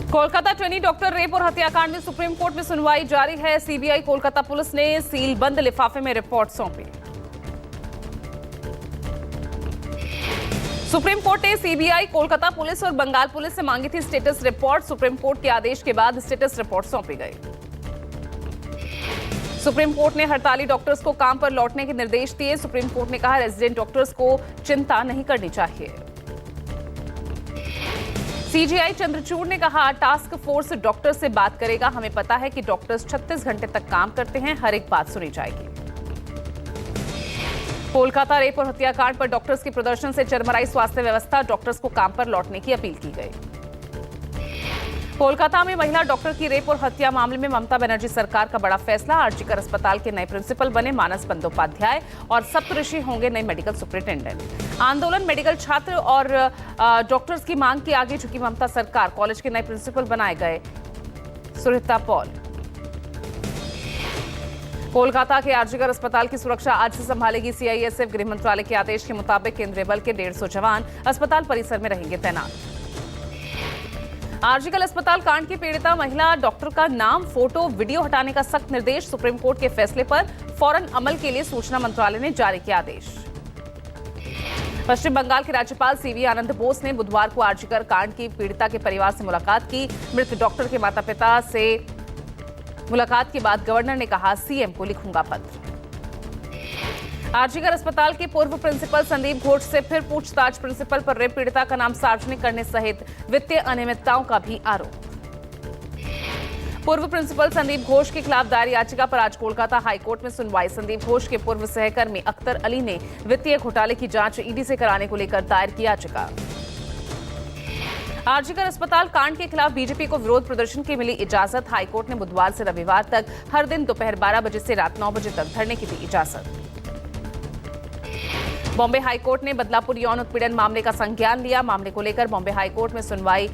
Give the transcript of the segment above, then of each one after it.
Kolkata trainee doctor rape और हत्याकांड में सुप्रीम कोर्ट में सुनवाई जारी है। सीबीआई कोलकाता पुलिस ने सील बंद लिफाफे में रिपोर्ट सौंपी। सुप्रीम कोर्ट ने सीबीआई, कोलकाता पुलिस और बंगाल पुलिस से मांगी थी स्टेटस रिपोर्ट। सुप्रीम कोर्ट के आदेश के बाद स्टेटस रिपोर्ट सौंपी गई। सुप्रीम कोर्ट ने हड़ताली डॉक्टर्स को काम पर लौटने के निर्देश दिए। सुप्रीम कोर्ट ने कहा, रेजिडेंट डॉक्टर्स को चिंता नहीं करनी चाहिए। सीजीआई चंद्रचूड़ ने कहा, टास्क फोर्स डॉक्टर से बात करेगा। हमें पता है कि डॉक्टर्स 36 घंटे तक काम करते हैं, हर एक बात सुनी जाएगी। कोलकाता रेप और हत्याकांड पर डॉक्टर्स के प्रदर्शन से चरमराई स्वास्थ्य व्यवस्था, डॉक्टर्स को काम पर लौटने की अपील की गई। कोलकाता में महिला डॉक्टर की रेप और हत्या मामले में ममता बनर्जी सरकार का बड़ा फैसला। आरजीकर अस्पताल के नए प्रिंसिपल बने मानस बंदोपाध्याय और सप्तऋषि होंगे नए मेडिकल सुपरिटेंडेंट। आंदोलन, मेडिकल छात्र और डॉक्टर्स की मांग के आगे झुकी ममता सरकार। कॉलेज के नए प्रिंसिपल बनाए गए सुरिता पॉल। कोलकाता के आरजीकर अस्पताल की सुरक्षा आज से संभालेगी सीआईएसएफ। गृह मंत्रालय के आदेश के मुताबिक केंद्रीय बल के 150 जवान अस्पताल परिसर में रहेंगे तैनात। आरजीकर अस्पताल कांड की पीड़िता महिला डॉक्टर का नाम, फोटो, वीडियो हटाने का सख्त निर्देश। सुप्रीम कोर्ट के फैसले पर फौरन अमल के लिए सूचना मंत्रालय ने जारी किया आदेश। पश्चिम बंगाल के राज्यपाल सीवी आनंद बोस ने बुधवार को आरजीकर कांड की पीड़िता के परिवार से मुलाकात की। मृत डॉक्टर के माता पिता से मुलाकात के बाद गवर्नर ने कहा, सीएम को लिखूंगा पत्र। आरजीकर अस्पताल के पूर्व प्रिंसिपल संदीप घोष से फिर पूछताछ। प्रिंसिपल पर रेप पीड़िता का नाम सार्वजनिक करने सहित वित्तीय अनियमितताओं का भी आरोप। पूर्व प्रिंसिपल संदीप घोष के खिलाफ दायर याचिका पर आज कोलकाता हाईकोर्ट में सुनवाई। संदीप घोष के पूर्व सहकर्मी अख्तर अली ने वित्तीय घोटाले की जांच ईडी से कराने को लेकर दायर की याचिका। आरजीकर अस्पताल कांड के खिलाफ बीजेपी को विरोध प्रदर्शन की मिली इजाजत। हाईकोर्ट ने बुधवार से रविवार तक हर दिन दोपहर 12 बजे से रात 9 बजे तक धरने की दी इजाजत। बॉम्बे हाईकोर्ट ने बदलापुर यौन उत्पीड़न मामले का संज्ञान लिया। मामले को लेकर बॉम्बे हाईकोर्ट में सुनवाई,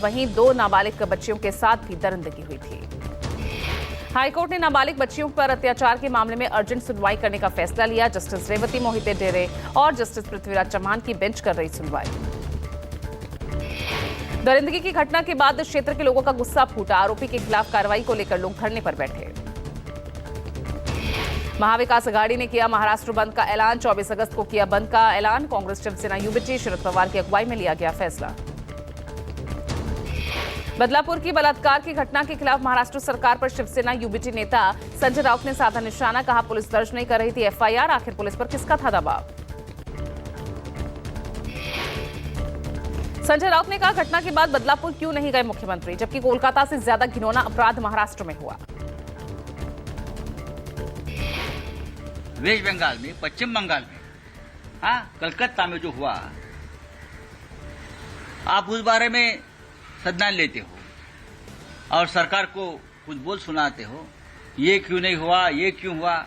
वहीं 2 नाबालिग बच्चियों के साथ भी दरिंदगी हुई थी। हाईकोर्ट ने नाबालिग बच्चियों पर अत्याचार के मामले में अर्जेंट सुनवाई करने का फैसला लिया। जस्टिस रेवती मोहिते डेरे और जस्टिस पृथ्वीराज चौहान की बेंच कर रही सुनवाई। दरिंदगी की घटना के बाद क्षेत्र के लोगों का गुस्सा फूटा। आरोपी के खिलाफ कार्रवाई को लेकर लोग धरने पर बैठे। महाविकास अघाड़ी ने किया महाराष्ट्र बंद का ऐलान। 24 अगस्त को किया बंद का ऐलान। कांग्रेस, शिवसेना, यूबीटी, शरद पवार की अगुवाई में लिया गया फैसला। बदलापुर की बलात्कार की घटना के खिलाफ महाराष्ट्र सरकार पर शिवसेना यूबीटी नेता संजय राउत ने साधा निशाना। कहा, पुलिस दर्ज नहीं कर रही थी एफआईआर, आखिर पुलिस पर किसका था दबाव। संजय राउत ने कहा, घटना के बाद बदलापुर क्यों नहीं गए मुख्यमंत्री, जबकि कोलकाता से ज्यादा घिनौना अपराध महाराष्ट्र में हुआ। वेस्ट बंगाल में, पश्चिम बंगाल में, हाँ, कलकत्ता में जो हुआ, आप उस बारे में संज्ञान लेते हो और सरकार को कुछ बोल सुनाते हो, ये क्यों नहीं हुआ, ये क्यों हुआ।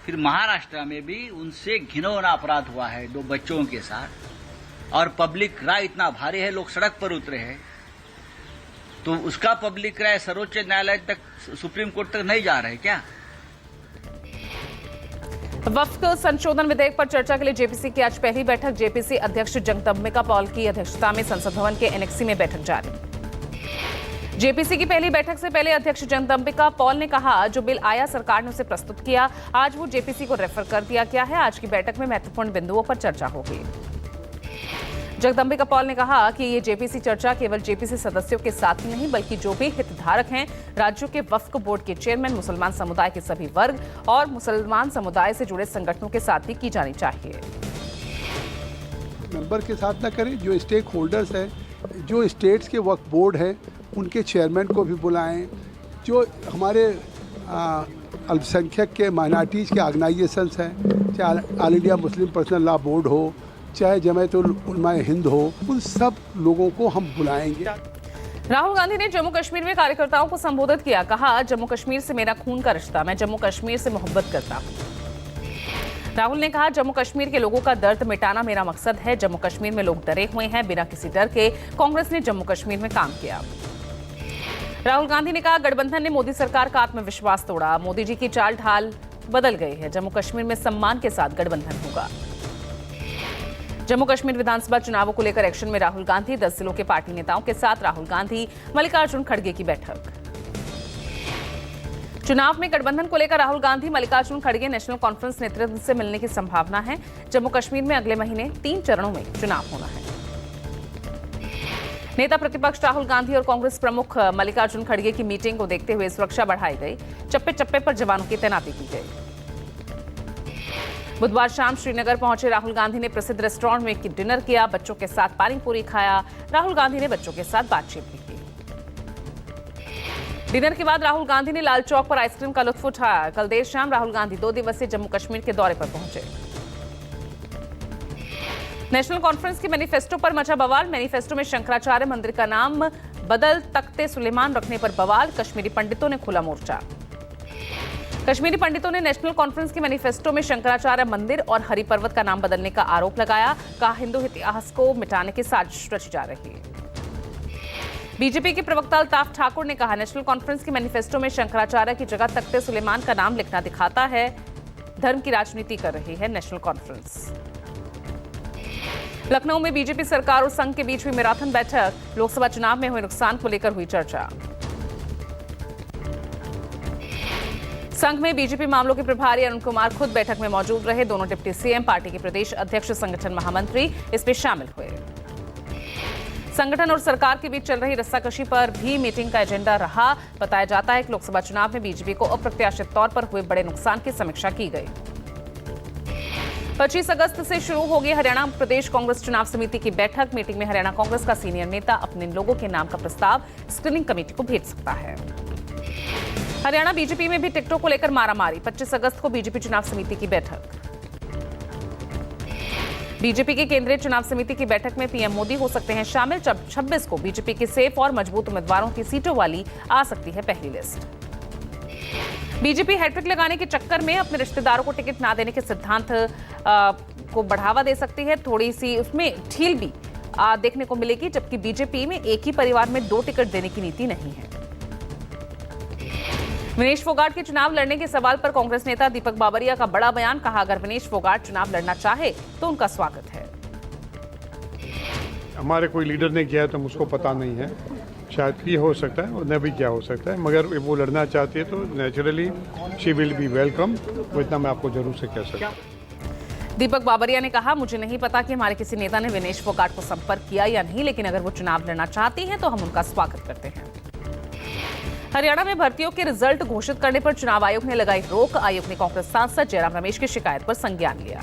फिर महाराष्ट्र में भी उनसे घिनौना अपराध हुआ है 2 बच्चों के साथ, और पब्लिक राय इतना भारी है, लोग सड़क पर उतरे हैं, तो उसका पब्लिक राय सर्वोच्च न्यायालय तक, सुप्रीम कोर्ट तक नहीं जा रहे क्या। वक्फ संशोधन विधेयक पर चर्चा के लिए जेपीसी की आज पहली बैठक। जेपीसी अध्यक्ष जगदम्बिका पॉल की अध्यक्षता में संसद भवन के एनेक्सी में बैठक जारी। जेपीसी की पहली बैठक से पहले अध्यक्ष जगदम्बिका पॉल ने कहा, जो बिल आया सरकार ने उसे प्रस्तुत किया, आज वो जेपीसी को रेफर कर दिया गया है। आज की बैठक में महत्वपूर्ण बिंदुओं पर चर्चा होगी। जगदम्बिका पॉल ने कहा कि ये जेपीसी चर्चा केवल जेपीसी सदस्यों के साथ ही नहीं, बल्कि जो भी हितधारक हैं, राज्यों के वक्फ बोर्ड के चेयरमैन, मुसलमान समुदाय के सभी वर्ग और मुसलमान समुदाय से जुड़े संगठनों के साथ भी की जानी चाहिए। मेंबर के साथ न करें, जो स्टेक होल्डर्स हैं, जो स्टेट्स के वक्फ बोर्ड है, उनके चेयरमैन को भी बुलाएं। जो हमारे अल्पसंख्यक के माइनॉरिटीज़ के ऑर्गेनाइजेशंस हैं, चाहे all India Muslim personal law board हो, चाहे जमायतुल उलमा हिंद हो, उन सब लोगों को हम बुलाएंगे। राहुल गांधी ने जम्मू कश्मीर में कार्यकर्ताओं को संबोधित किया। कहा, जम्मू कश्मीर से मेरा खून का रिश्ता, मैं जम्मू कश्मीर से मोहब्बत करता हूं। राहुल ने कहा, जम्मू कश्मीर के लोगों का दर्द मिटाना मेरा मकसद है। जम्मू कश्मीर में लोग डरे हुए हैं, बिना किसी डर के कांग्रेस ने जम्मू कश्मीर में काम किया। राहुल गांधी ने कहा, गठबंधन ने मोदी सरकार का आत्मविश्वास तोड़ा। मोदी जी की चाल ढाल बदल गई है। जम्मू कश्मीर में सम्मान के साथ गठबंधन होगा। जम्मू कश्मीर विधानसभा चुनावों को लेकर एक्शन में राहुल गांधी, 10 जिलों के पार्टी नेताओं के साथ राहुल गांधी, मल्लिकार्जुन खड़गे की बैठक। चुनाव में गठबंधन को लेकर राहुल गांधी, मल्लिकार्जुन खड़गे नेशनल कॉन्फ्रेंस नेतृत्व से मिलने की संभावना है। जम्मू कश्मीर में अगले महीने 3 चरणों में चुनाव होना है। नेता प्रतिपक्ष राहुल गांधी और कांग्रेस प्रमुख मल्लिकार्जुन खड़गे की मीटिंग को देखते हुए सुरक्षा बढ़ाई गई। चप्पे चप्पे पर जवानों की तैनाती की गई। बुधवार शाम श्रीनगर पहुंचे राहुल गांधी ने प्रसिद्ध रेस्टोरेंट में डिनर किया, बच्चों के साथ पानी पूरी खाया। राहुल गांधी ने बच्चों के साथ बातचीत भी की। डिनर के बाद राहुल गांधी ने लाल चौक पर आइसक्रीम का लुत्फ उठाया। कल देर शाम राहुल गांधी 2 दिवसीय जम्मू कश्मीर के दौरे पर पहुंचे। नेशनल कॉन्फ्रेंस के मैनिफेस्टो पर मचा बवाल। मैनिफेस्टो में शंकराचार्य मंदिर का नाम बदल तख्ते सुलेमान रखने पर बवाल। कश्मीरी पंडितों ने खुला मोर्चा। कश्मीरी पंडितों ने नेशनल कॉन्फ्रेंस के मैनिफेस्टो में शंकराचार्य मंदिर और हरि पर्वत का नाम बदलने का आरोप लगाया। कहा हिंदू इतिहास को मिटाने की साजिश रची जा रही है। बीजेपी के प्रवक्ता अल्ताफ ठाकुर ने कहा नेशनल कॉन्फ्रेंस के मैनिफेस्टो में शंकराचार्य की जगह तख्ते सुलेमान का नाम लिखना दिखाता है धर्म की राजनीति कर रही है नेशनल कॉन्फ्रेंस। लखनऊ में बीजेपी सरकार और संघ के बीच हुई मैराथन बैठक। लोकसभा चुनाव में हुए नुकसान को लेकर हुई चर्चा। संघ में बीजेपी मामलों के प्रभारी अरुण कुमार खुद बैठक में मौजूद रहे। दोनों डिप्टी सीएम, पार्टी के प्रदेश अध्यक्ष, संगठन महामंत्री इसमें शामिल हुए। संगठन और सरकार के बीच चल रही रस्साकशी पर भी मीटिंग का एजेंडा रहा। बताया जाता है कि लोकसभा चुनाव में बीजेपी को अप्रत्याशित तौर पर हुए बड़े नुकसान की समीक्षा की गई। 25 अगस्त से शुरू होगी हरियाणा प्रदेश कांग्रेस चुनाव समिति की बैठक। मीटिंग में हरियाणा कांग्रेस का सीनियर नेता अपने लोगों के नाम का प्रस्ताव स्क्रीनिंग कमेटी को भेज सकता है। हरियाणा बीजेपी में भी टिकटों को लेकर मारामारी। 25 अगस्त को बीजेपी चुनाव समिति की बैठक। बीजेपी की केंद्रीय चुनाव समिति की बैठक में पीएम मोदी हो सकते हैं शामिल। 26 को बीजेपी की सेफ और मजबूत उम्मीदवारों की सीटों वाली आ सकती है पहली लिस्ट। बीजेपी हैट्रिक लगाने के चक्कर में अपने रिश्तेदारों को टिकट ना देने के सिद्धांत को बढ़ावा दे सकती है। थोड़ी सी उसमें ढील भी देखने को मिलेगी, जबकि बीजेपी में एक ही परिवार में 2 टिकट देने की नीति नहीं है। विनेश फोगाट के चुनाव लड़ने के सवाल पर कांग्रेस नेता दीपक बाबरिया का बड़ा बयान। कहा अगर विनेश फोगाट चुनाव लड़ना चाहे तो उनका स्वागत है। हमारे कोई लीडर ने किया है तो मुझको पता नहीं है, शायद ये हो सकता है और न भी क्या हो सकता है, मगर वो लड़ना चाहती है तो naturally she will be welcome. वो इतना मैं आपको जरूर से कह सकता हूँ। दीपक बाबरिया ने कहा मुझे नहीं पता कि हमारे किसी नेता ने विनेश फोगाट को संपर्क किया या नहीं, लेकिन अगर वो चुनाव लड़ना चाहती हैं तो हम उनका स्वागत करते हैं। हरियाणा में भर्तियों के रिजल्ट घोषित करने पर चुनाव आयोग ने लगाई रोक। आयोग ने कांग्रेस सांसद जयराम रमेश की शिकायत पर संज्ञान लिया।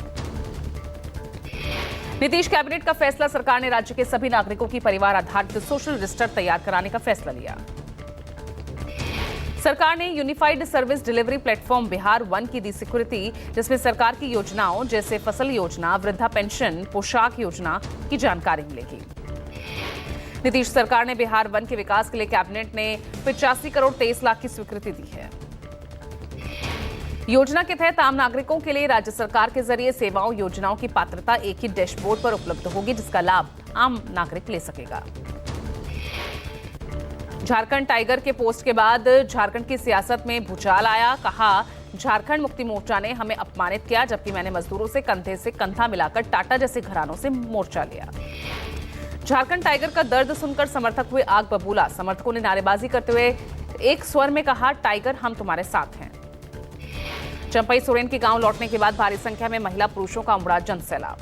नीतीश कैबिनेट का फैसला। सरकार ने राज्य के सभी नागरिकों की परिवार आधारित सोशल रजिस्टर तैयार कराने का फैसला लिया। सरकार ने unified service delivery platform Bihar one की दी स्वीकृति, जिसमें सरकार की योजनाओं जैसे फसल योजना, वृद्धा पेंशन, पोशाक योजना की जानकारी मिलेगी। नीतीश सरकार ने बिहार वन के विकास के लिए कैबिनेट ने 85 करोड़ 23 लाख की स्वीकृति दी है। योजना के तहत आम नागरिकों के लिए राज्य सरकार के जरिए सेवाओं योजनाओं की पात्रता एक ही डैशबोर्ड पर उपलब्ध होगी, जिसका लाभ आम नागरिक ले सकेगा। झारखंड टाइगर के पोस्ट के बाद झारखंड की सियासत में भूचाल आया। कहा झारखंड मुक्ति मोर्चा ने हमें अपमानित किया, जबकि मैंने मजदूरों से कंधे से कंधा मिलाकर टाटा जैसे घरानों से मोर्चा लिया। झारखंड टाइगर का दर्द सुनकर समर्थक हुए आग बबूला। समर्थकों ने नारेबाजी करते हुए एक स्वर में कहा टाइगर हम तुम्हारे साथ हैं। चंपई सोरेन के गांव लौटने के बाद भारी संख्या में महिला पुरुषों का उमड़ा जनसैलाब।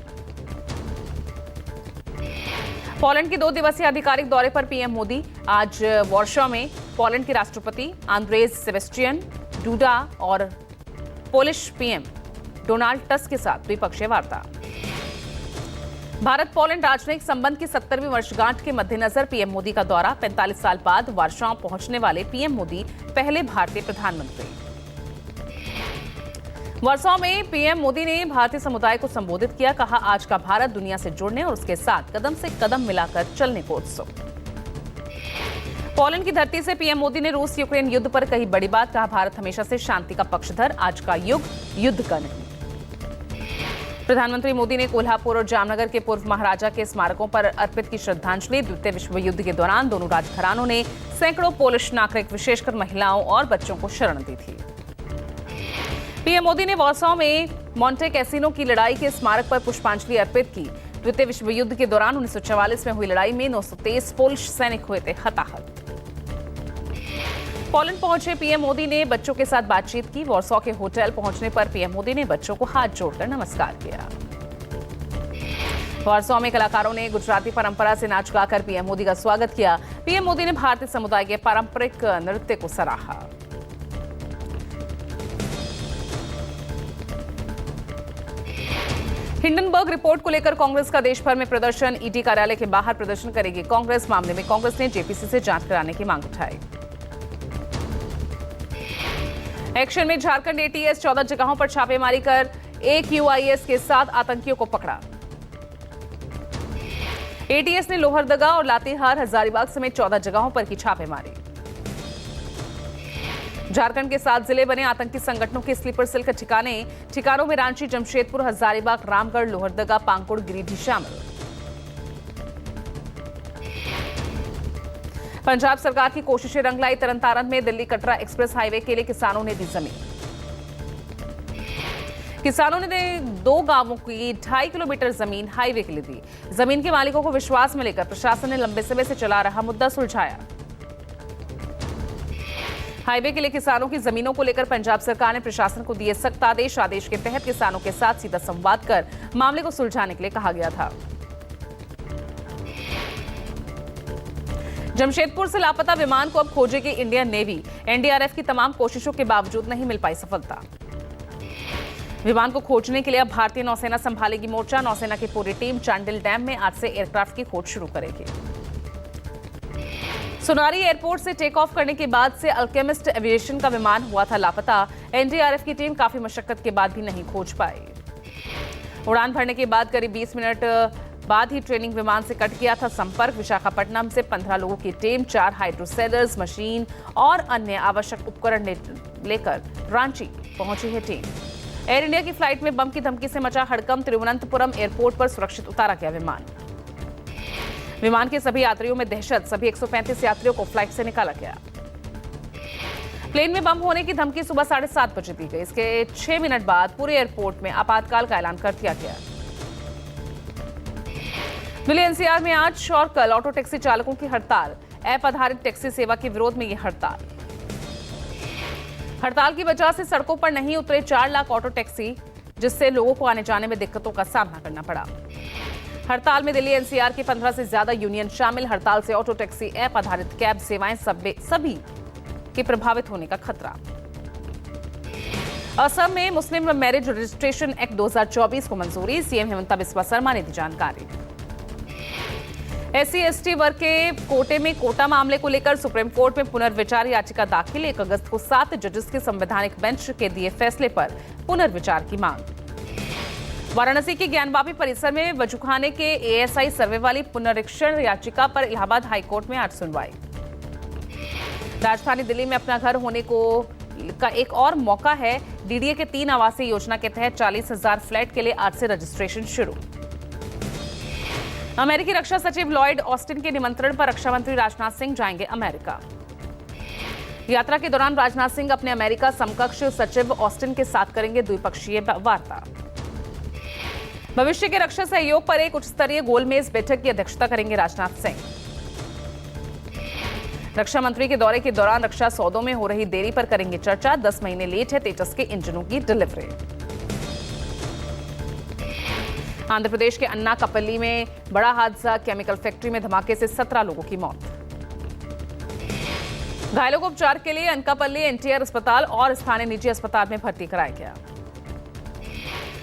पोलैंड के 2 दिवसीय आधिकारिक दौरे पर पीएम मोदी। आज वॉर्शॉ में पोलैंड के राष्ट्रपति आंद्रेज सेबेस्टियन डूडा और पोलिश पीएम डोनाल्ड टस्क के साथ द्विपक्षीय वार्ता। भारत पोलैंड राजनयिक संबंध की 70वीं वर्षगांठ के मद्देनजर पीएम मोदी का दौरा। 45 साल बाद वार्शॉ पहुंचने वाले पीएम मोदी पहले भारतीय प्रधानमंत्री। वार्शॉ में पीएम मोदी ने भारतीय समुदाय को संबोधित किया। कहा आज का भारत दुनिया से जुड़ने और उसके साथ कदम से कदम मिलाकर चलने को उत्सुक। पोलैंड की धरती से पीएम मोदी ने रूस यूक्रेन युद्ध पर कही बड़ी बात। कहा भारत हमेशा से शांति का पक्षधर, आज का युग युद्ध का नहीं। प्रधानमंत्री मोदी ने कोल्हापुर और जामनगर के पूर्व महाराजा के स्मारकों पर अर्पित की श्रद्धांजलि। द्वितीय विश्व युद्ध के दौरान दोनों राजघरानों ने सैकड़ों पोलिश नागरिक, विशेषकर महिलाओं और बच्चों को शरण दी थी। पीएम मोदी ने वॉर्सॉ में मॉन्टे कैसिनो की लड़ाई के स्मारक पर पुष्पांजलि अर्पित की। द्वितीय विश्व युद्ध के दौरान 1944 में हुई लड़ाई में 923 पोलिश सैनिक हुए थे हताहत। पोलैंड पहुंचे पीएम मोदी ने बच्चों के साथ बातचीत की। वॉर्सो के होटल पहुंचने पर पीएम मोदी ने बच्चों को हाथ जोड़कर नमस्कार किया। वॉर्सो में कलाकारों ने गुजराती परंपरा से नाच गाकर पीएम मोदी का स्वागत किया। पीएम मोदी ने भारतीय समुदाय के पारंपरिक नृत्य को सराहा। हिंडनबर्ग रिपोर्ट को लेकर कांग्रेस का देश भर में प्रदर्शन। ईडी कार्यालय के बाहर प्रदर्शन करेगी कांग्रेस। मामले में कांग्रेस ने जेपीसी से जांच कराने की मांग उठाई। एक्शन में झारखंड एटीएस 14 जगहों पर छापेमारी कर AQIS के 7 आतंकियों को पकड़ा। एटीएस ने लोहरदगा और लातेहार, हजारीबाग समेत 14 जगहों पर की छापेमारी। झारखंड के 7 जिले बने आतंकी संगठनों के स्लीपर सेल के ठिकानों में रांची, जमशेदपुर, हजारीबाग, रामगढ़, लोहरदगा, पांकुड़, गिरिडीह शामिल। पंजाब सरकार की कोशिशें रंग लाई। तरन में दिल्ली कटरा एक्सप्रेस हाईवे के लिए किसानों ने दी जमीन। किसानों ने 2 गांवों की 2.5 किलोमीटर जमीन हाईवे के लिए दी। जमीन के मालिकों को विश्वास में लेकर प्रशासन ने लंबे समय से चला रहा मुद्दा सुलझाया। हाईवे के लिए किसानों की जमीनों को लेकर पंजाब सरकार ने प्रशासन को दिए सख्त आदेश। आदेश के तहत किसानों के साथ सीधा संवाद कर मामले को सुलझाने के लिए कहा गया था। जमशेदपुर से लापता विमान को अब खोजेगी इंडियन नेवी। एनडीआरएफ की तमाम कोशिशों के बावजूद नहीं मिल पाई सफलता। विमान को खोजने के लिए अब भारतीय नौसेना संभालेगी मोर्चा। नौसेना की पूरी टीम चांडिल डैम में आज से एयरक्राफ्ट की खोज शुरू करेगी। सोनारी एयरपोर्ट से टेक ऑफ करने के बाद से अल्केमिस्ट एविएशन का विमान हुआ था लापता। एनडीआरएफ की टीम काफी मशक्कत के बाद भी नहीं खोज पाई। उड़ान भरने के बाद करीब 20 मिनट बाद ही ट्रेनिंग विमान से कट गया था संपर्क। विशाखापट्टनम से 15 लोगों की टीम, 4 हाइड्रोसेलर्स मशीन और अन्य आवश्यक उपकरण लेकर रांची पहुंची है टीम। एयर इंडिया की फ्लाइट में बम की धमकी से मचा हड़कंप। तिरुवनंतपुरम एयरपोर्ट पर सुरक्षित उतारा गया विमान के सभी यात्रियों में दहशत। सभी 135 यात्रियों को फ्लाइट से निकाला गया। प्लेन में बम होने की धमकी सुबह 7:30 बजे दी गई। इसके 6 मिनट बाद पूरे एयरपोर्ट में आपातकाल का ऐलान कर दिया गया। दिल्ली एनसीआर में आज और कल ऑटो टैक्सी चालकों की हड़ताल। ऐप आधारित टैक्सी सेवा के विरोध में यह हड़ताल की वजह से सड़कों पर नहीं उतरे 4 लाख ऑटो टैक्सी, जिससे लोगों को आने जाने में दिक्कतों का सामना करना पड़ा। हड़ताल में दिल्ली एनसीआर के 15 से ज्यादा यूनियन शामिल। हड़ताल से ऑटो टैक्सी, ऐप आधारित कैब सेवाएं सभी के प्रभावित होने का खतरा। असम में मुस्लिम मैरिज रजिस्ट्रेशन एक्ट 2024 को मंजूरी। सीएम हेमंत बिस्वा शर्मा ने दी जानकारी। SC/ST वर्ग के कोटे में कोटा मामले को लेकर सुप्रीम कोर्ट में पुनर्विचार याचिका दाखिल। 1 अगस्त को 7 जजेस के संवैधानिक बेंच के दिए फैसले पर पुनर्विचार की मांग। वाराणसी के ज्ञानवापी परिसर में वजूखाने के ASI सर्वे वाली पुनरीक्षण याचिका पर इलाहाबाद हाईकोर्ट में आज सुनवाई। राजधानी दिल्ली में अपना घर होने का एक और मौका है। DDA के 3 आवासीय योजना के तहत 40,000 फ्लैट के लिए आज से रजिस्ट्रेशन शुरू। अमेरिकी रक्षा सचिव लॉयड ऑस्टिन के निमंत्रण पर रक्षा मंत्री राजनाथ सिंह जाएंगे अमेरिका। यात्रा के दौरान राजनाथ सिंह अपने अमेरिका समकक्ष सचिव ऑस्टिन के साथ करेंगे द्विपक्षीय वार्ता। भविष्य के रक्षा सहयोग पर एक उच्च स्तरीय गोलमेज बैठक की अध्यक्षता करेंगे राजनाथ सिंह। रक्षा मंत्री के दौरे के दौरान रक्षा सौदों में हो रही देरी पर करेंगे चर्चा। 10 महीने लेट है तेजस के इंजनों की डिलीवरी। आंध्र प्रदेश के अन्नाकपल्ली में बड़ा हादसा। केमिकल फैक्ट्री में धमाके से 17 लोगों की मौत। घायलों को उपचार के लिए अनकापल्ली NTR अस्पताल और स्थानीय निजी अस्पताल में भर्ती कराया गया।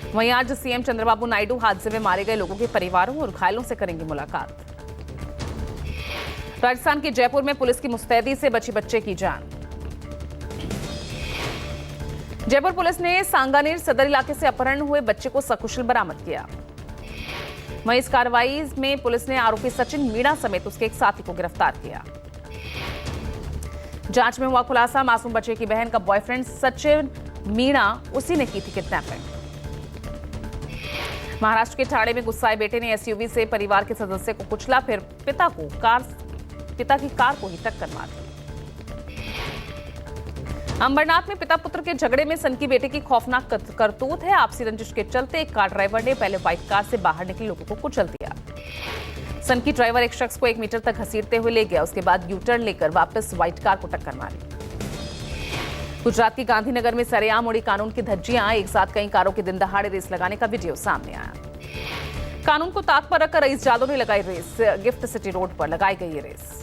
वहीं आज सीएम चंद्रबाबू नायडू हादसे में मारे गए लोगों के परिवारों और घायलों से करेंगे मुलाकात। राजस्थान के जयपुर में पुलिस की मुस्तैदी से बची बच्चे की जान। जयपुर पुलिस ने सांगानेर सदर इलाके से अपहरण हुए बच्चे को सकुशल बरामद किया। वहीं इस कार्रवाई में पुलिस ने आरोपी सचिन मीणा समेत उसके एक साथी को गिरफ्तार किया। जांच में हुआ खुलासा, मासूम बच्चे की बहन का बॉयफ्रेंड सचिन मीणा उसी ने की थी किडनैपिंग। महाराष्ट्र के ठाणे में गुस्साए बेटे ने SUV से परिवार के सदस्य को कुचला, फिर पिता की कार को ही टक्कर मार दी। अंबरनाथ में पिता पुत्र के झगड़े में सन की बेटे की खौफनाक करतूत है। आपसी रंजिश के चलते एक कार ड्राइवर ने पहले व्हाइट कार से बाहर निकले लोगों को कुचल दिया। सन की ड्राइवर एक शख्स को 1 मीटर तक घसीटते हुए ले गया। उसके बाद यू टर्न लेकर वापस व्हाइट कार को टक्कर मारी। गुजरात के गांधीनगर में सरेआम उड़ी कानून की धज्जियां। एक साथ कई कारों के दिन दहाड़े रेस लगाने का वीडियो सामने आया। कानून को ताक पर रखकर रईस जादव ने लगाई रेस। गिफ्ट सिटी रोड पर लगाई गई ये रेस।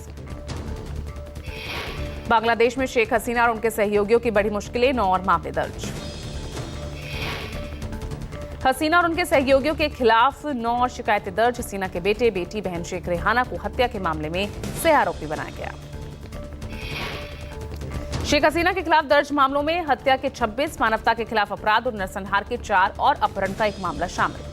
बांग्लादेश में शेख हसीना और उनके सहयोगियों की बड़ी मुश्किलें, 9 और मामले दर्ज। हसीना और उनके सहयोगियों के खिलाफ 9 और शिकायतें दर्ज। हसीना के बेटे बेटी बहन शेख रेहाना को हत्या के मामले में सह आरोपी बनाया गया। शेख हसीना के खिलाफ दर्ज मामलों में हत्या के 26, मानवता के खिलाफ अपराध और नरसंहार के 4 और अपहरण का एक मामला शामिल।